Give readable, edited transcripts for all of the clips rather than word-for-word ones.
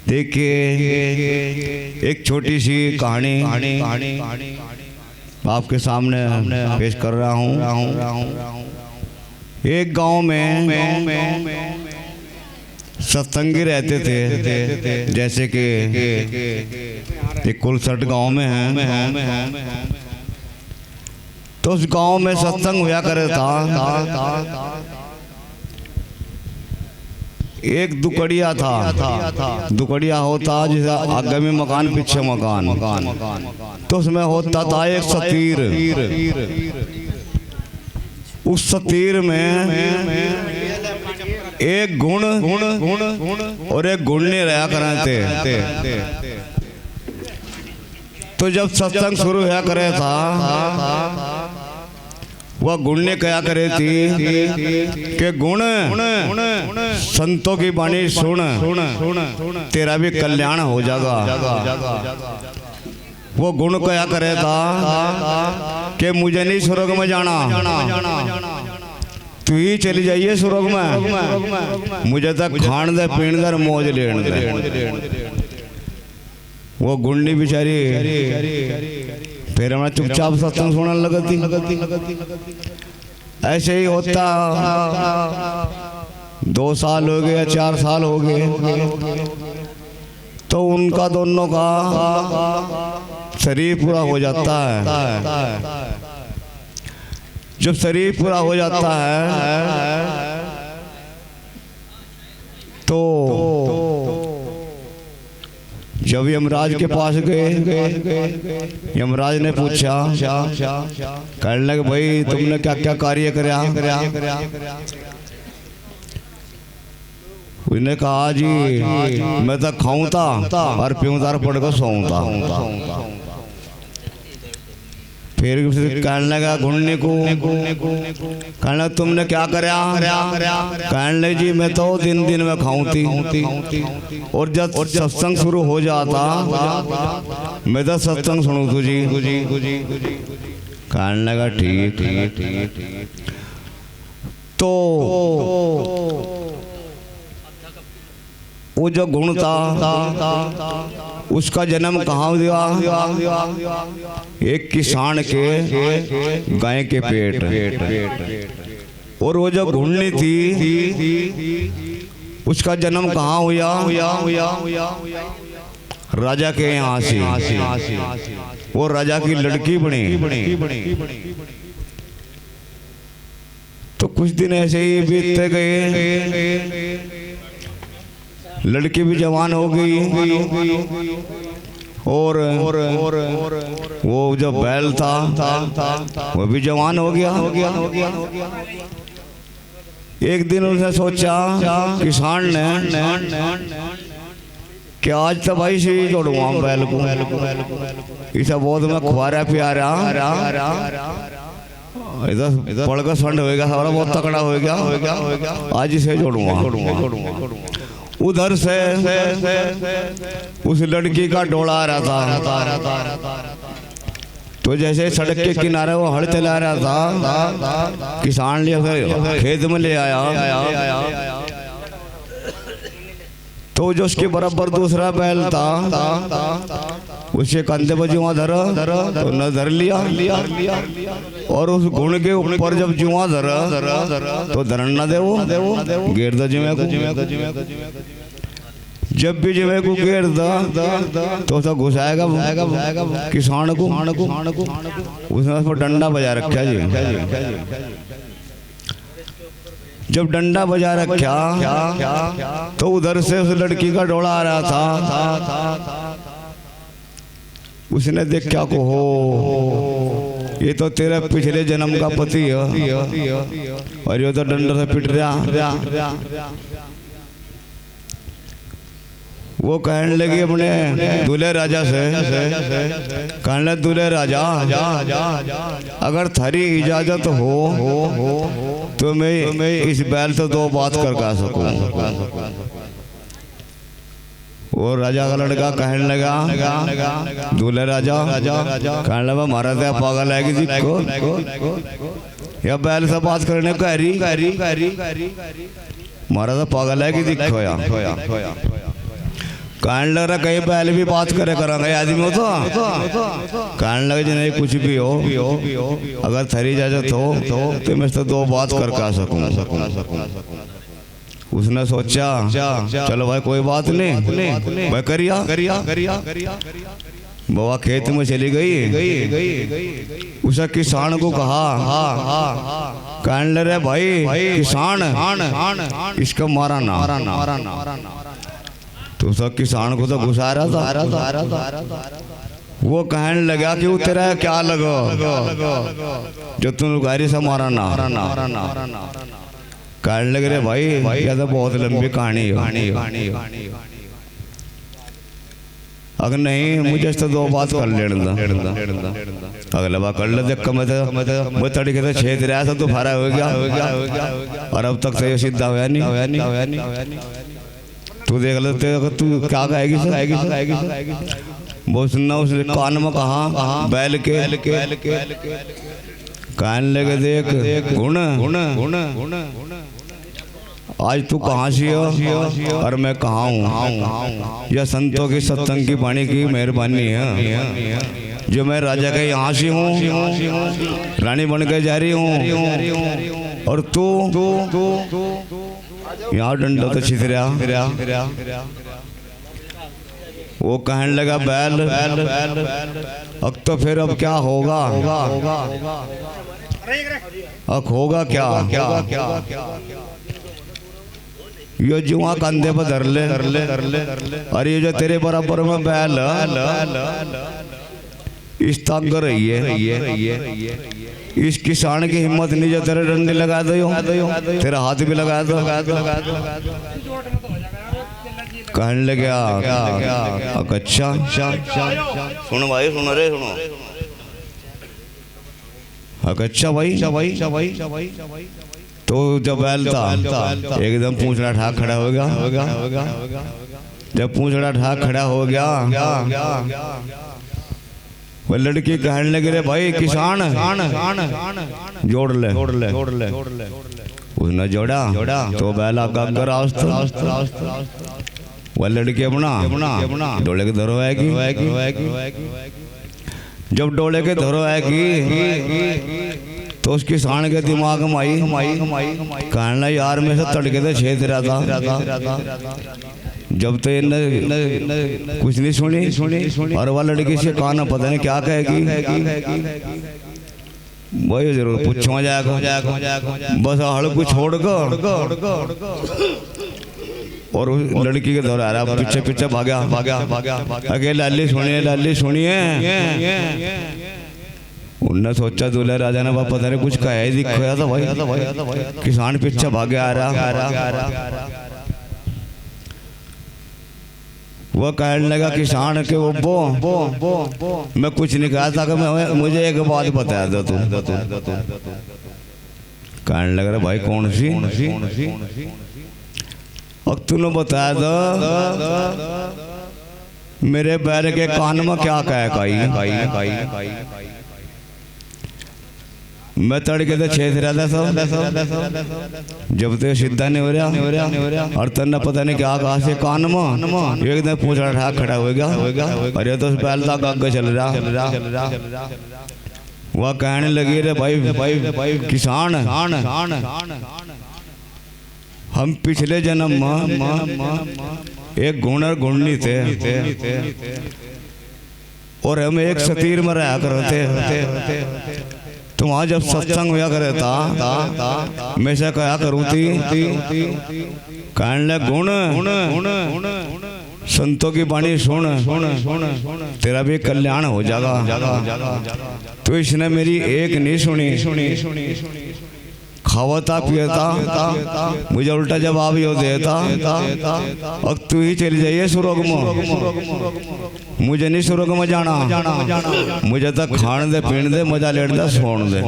देखिए एक छोटी सी कहानी आपके सामने पेश कर रहा हूँ। एक गांव में सत्संगी रहते थे, जैसे कि एक कुलसट गांव में है। तो उस गांव में सत्संग हुआ करे था। एक दुकड़िया था, दुकड़िया होता जैसे आगे में मकान पीछे मकान। तो उसमें होता था एक सतीर। उस सतीर में एक गुण और एक गुण्य रहा करते थे। तो जब सत्संग शुरू हुआ करे था, वह गुण्य क्या करे थी कि गुण संतों की वाणी सुन, तेरा भी कल्याण हो जाएगा। वो गुण क्या करे था कि मुझे नहीं स्वर्ग में जाना, तू ही चली जाइए स्वर्ग में, मुझे तक खान दे पीन दे मौज लेन दे। वो गुंडी बेचारी फिर हमारा चुपचाप सत्संग सुनने लगती। ऐसे ही होता 2 साल हो गए, 4 साल हो गए, तो उनका दोनों का शरीर पूरा हो जाता है। जब शरीर पूरा हो जाता है तो जब यमराज के पास गए, यमराज ने पूछा, कहने लगे भाई तुमने क्या क्या कार्य कराया? उसने कहा जी मैं तो खाऊं था और पीऊं था और पढ़ कर सोऊं था। फिर कहने लगा घुड़ने को, कहने लगा तुमने क्या कराया? कहने लगे जी मैं तो दिन में खाऊं थी, और जब सत्संग शुरू हो जाता मैं तो सत्संग सुनू तुझी। कहने लगा ठीक। तो वो जो गुण था उसका जन्म कहाँ हुआ? एक किसान के गाय के पेट। और वो जो घुड़नी थी उसका जन्म कहाँ हुआ? राजा के यहाँ से। वो राजा की लड़की बनी। तो कुछ दिन ऐसे ही बीतते गए, लड़की भी जवान हो गई, और वो जो बैल था वो भी जवान हो गया। एक दिन उसने सोचा किसान ने कि आज तो भाई से जोड़ूंगा बैल को, इसे बहुत मैं खुआरा प्यारा, इधर पढ़कर संड होएगा, सारा बहुत तकड़ा हो गया, आज इसे जोड़ूंगा। उधर से उस लड़की का डोला आ रहा था। तो जैसे सड़क के किनारे वो हल चला रहा था, किसान ले खेत में ले आया। तो जो उसके बराबर दूसरा बैल था उसके कंधे पर जुआ धरा, तो न धर लिया, और उस गुण के ऊपर जब जुआ धरा तो धरन न दे, वो घेर दो जुए को। जब भी जुए को घेर दा तो घुसाएगा किसान को। उसने उस पर डंडा बजा रखा जी। जब डंडा बजा रखा तो उधर से उस लड़की का डोला आ रहा था। उसने देखा को हो ये तो तेरे पिछले जन्म का पति है, और ये तो डंडा से पिट रहा। वो कहने लगी अपने दूल्हे राजा से, कहने लगे दूल्हे राजा अगर थारी इजाजत हो तो मैं इस बैल से 2 बात कर सकूं। वो राजा का लड़का कहने लगा, दूल्हे राजा कहने लगा महाराज पागल है किसी को, या बैल से बात करने महाराज पागल है कि दिखो या कहने लग रहा कहीं पहले भी बात करे करेंगे आदमी हो तो कहने लगे नहीं कुछ भी हो अगर थरी इजाजत हो तो मैं तो दो बात करके आ सकूँ। उसने सोचा चलो भाई कोई बात नहीं भाई करिया बाबा खेत में चली गई। उसे किसान को कहा कहने लगे भाई किसान इसका मारा ना। तो सब किसान को तो गुस्सा रहा था। वो कहने लगा कि वो तेरा क्या लगा जो तुम गाड़ी से मारा ना। कहने लगे रे भाई यह तो बहुत लंबी कहानी है। अगर नहीं मुझे तो दो बात कर लेना अगला बात कर ले देख मैं तड़के तो छेद रहा था तो फारा हो गया और अब तक तो ये सीधा हुआ नहीं। तू देख लेते तू क्या कहेगी वो सुनना उसने कान में कहा बैल के कहने लगे देख गुण आज तू कहाँ से हो और मैं कहाँ हूँ। यह संतों की सत्संग की वाणी की मेहरबानी है जो मैं राजा के यहाँ से हूँ रानी बन के जा रही हूँ और तू यहाँ डंडा तो छित रहा। वो कहने लगा बैल अब तो फिर अब क्या होगा अब होगा क्या ये जुआ कंधे पर धर ले और ये जो तेरे बराबर में बैल इस तंग रही है इस किसान की हिम्मत नहीं जो तेरे डंडे लगा दो तेरा हाथ भी लगा दो। कहने लगे अच्छा सुनो भाई सुनो रे सुनो अच्छा भाई तो जब बैल था एकदम पूंछड़ा ठाक खड़ा हो गया। जब पूंछड़ा ठाक खड़ा हो गया वो लड़की कहने लगे रे भाई किसान जोड़ ले। उसने जोड़ा तो बैल आकर वो लड़की अपना डोले के धरो आएगी। जब डोले के धरो आएगी तो उस किसान के दिमाग में आई कहना यार मैं से तड़के तो छेद रहा था जब तो इन्हें कुछ नहीं सुनी और वह लड़की से कहना पता नहीं क्या कहेगी वही जरूर पूछो जाएगा बस हड़ को छोड़ और उस लड़की के दौरा रहा पीछे भागा अके लाली सुनिए उनने सोचा दूल्हे राजा ने पता नहीं कुछ कहा ही दिखाया था भाई किसान पीछे भागे आ रहा। वो कहने लगा किसान के वो मैं कुछ नहीं कहा था कि मुझे एक बात बताया दो तुम। कहने लग रहा भाई कौन सी अब तूने बताया दो मेरे बैल के कान में क्या कहा मैं तड़के तो छेद रहा था सब जब तो सीधा नहीं हो रहा और तन्ना पता नहीं क्या कहा से कान में एकदम पूछड़ा ठाक खड़ा हो गया और ये तो बैल तक आगे चल रहा। वह कहने लगी रे भाई किसान हम पिछले जन्म में एक गुणर गुणनी थे और हम एक सतीर में रहा करते तो वहाँ जब सत्संग हुआ करे था मैं से क्या करूँ थी कहने लगे गुण संतों की वाणी सुन तेरा भी कल्याण हो जाएगा। तो इसने मेरी एक नहीं सुनी खावता पियता मुझे उल्टा जवाब यो देता अब तू ही चली जाइए सुरोग में मुझे नहीं सुरोग में जाना मुझे तो खाने दे पीने दे मजा लेट दे सोन दे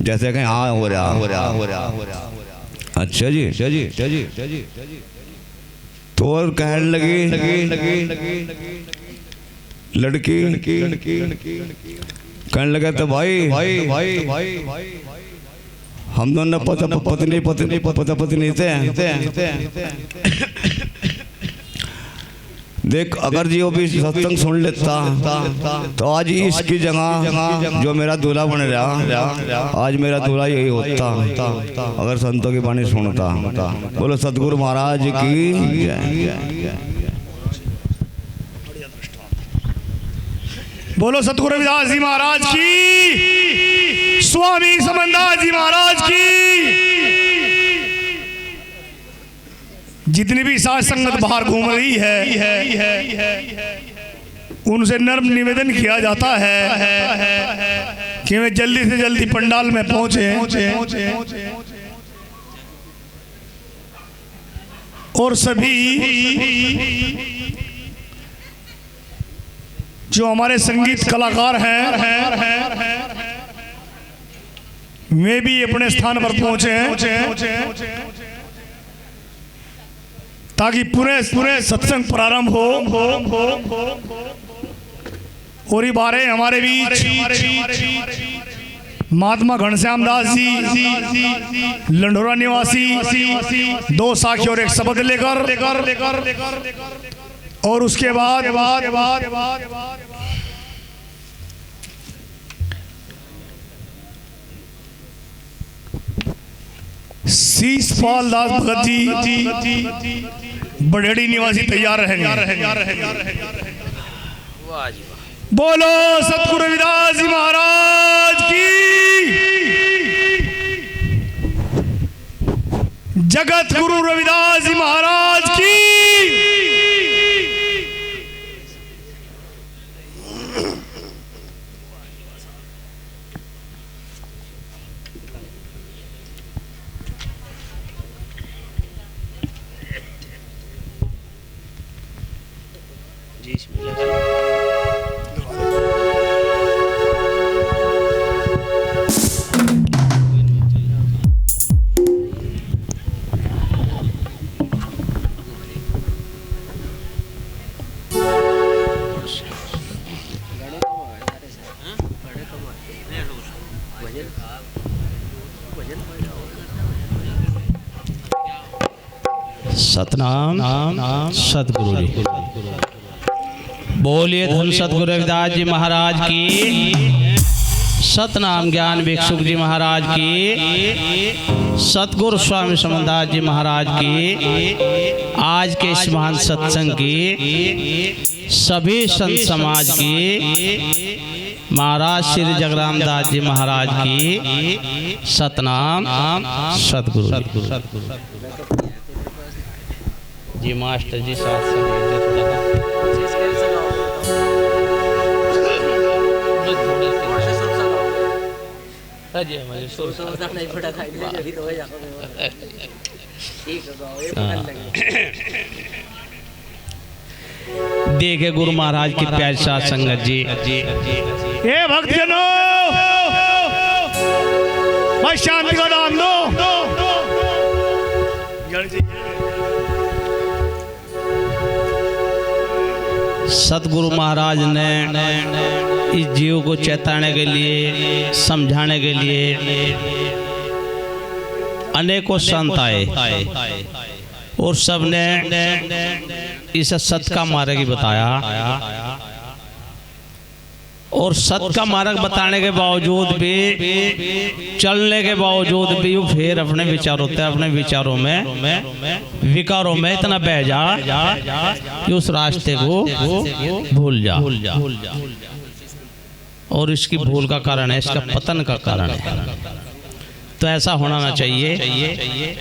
जैसे कहीं हाँ हो रहा। अच्छा जी तो और कहने लगी लड़की कहने लगे तो भाई हम दोनों पत्नी थे देख अगर जी वो भी सत्संग सुन लेता तो आज इसकी जगह जो मेरा दूल्हा बन रहा, आज मेरा दूल्हा यही होता अगर संतों की वाणी सुनता। बोलो सतगुरु महाराज की जय। बोलो सतगुरु रविदास जी महाराज की, स्वामी समनदास जी महाराज की। जितनी भी साध संगत बाहर घूम रही है उनसे नर्म निवेदन किया जाता है कि वे जल्दी से जल्दी पंडाल में पहुंचे और सभी जो हमारे संगीत कलाकार हैं वे भी अपने स्थान पर पहुंचे ताकि पूरे सत्संग प्रारंभ हो। और ये बारे हमारे बीच महात्मा घनश्याम दास जी लंढोरा निवासी 2 साखी और 1 शब्द लेकर और उसके बाद शीशपाल दास भगत जी बड़ेड़ी निवासी तैयार रहेंगे। बोलो सतगुरु रविदास जी महाराज की, जगत गुरु रविदास जी महाराज की। सतनाम सतगुरु जी। बोलिए धन सतगुरु रविदास जी महाराज की। सतनाम ज्ञान भिक्षुक जी महाराज की। सतगुरु स्वामी समनदास जी महाराज की। आज के इस महान सत्संग की सभी संत समाज की, महाराज श्री जगराम दास जी महाराज की। सतनाम सतगुरु जी। मास्टर जी साथ देखे गुरु महाराज की प्यारी साथ संगत जी। हे भक्तजनों, भाई शांति का नाम दो। सतगुरु महाराज ने इस जीव को चेताने के लिए, समझाने के लिए अनेकों संत आए और सबने इस सत्य का मार्ग ही बताया। और सत्य का मार्ग बताने के बावजूद भी, चलने के बावजूद भी वो फिर अपने विचार होते हैं, अपने विचारों में विकारों में इतना बह जा कि उस रास्ते को भूल जा। और इसकी भूल का कारण है, इसका पतन का कारण है। तो ऐसा होना ना चाहिए।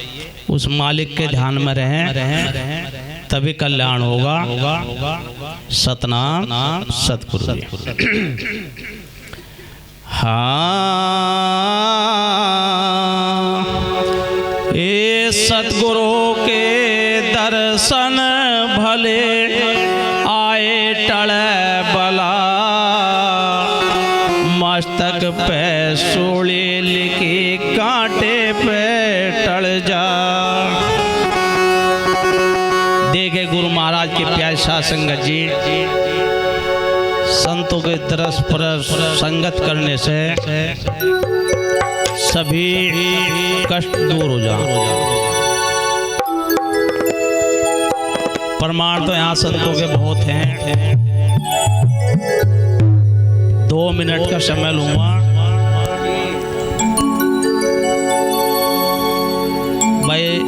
उस मालिक के ध्यान में रहें तभी कल्याण होगा। सतनाम सतगुरु जी। हाँ, ये सतगुरु के दर्शन भले आए टले बला, मस्तक पे सूली लिखी कांटे पे टल जा। देखे गुरु महाराज के प्यारे साथ संगत जी, संतों के तरस पर संगत करने से सभी कष्ट दूर हो जाए। प्रमाण तो यहाँ संतों के बहुत हैं। 2 मिनट का समय लूंगा।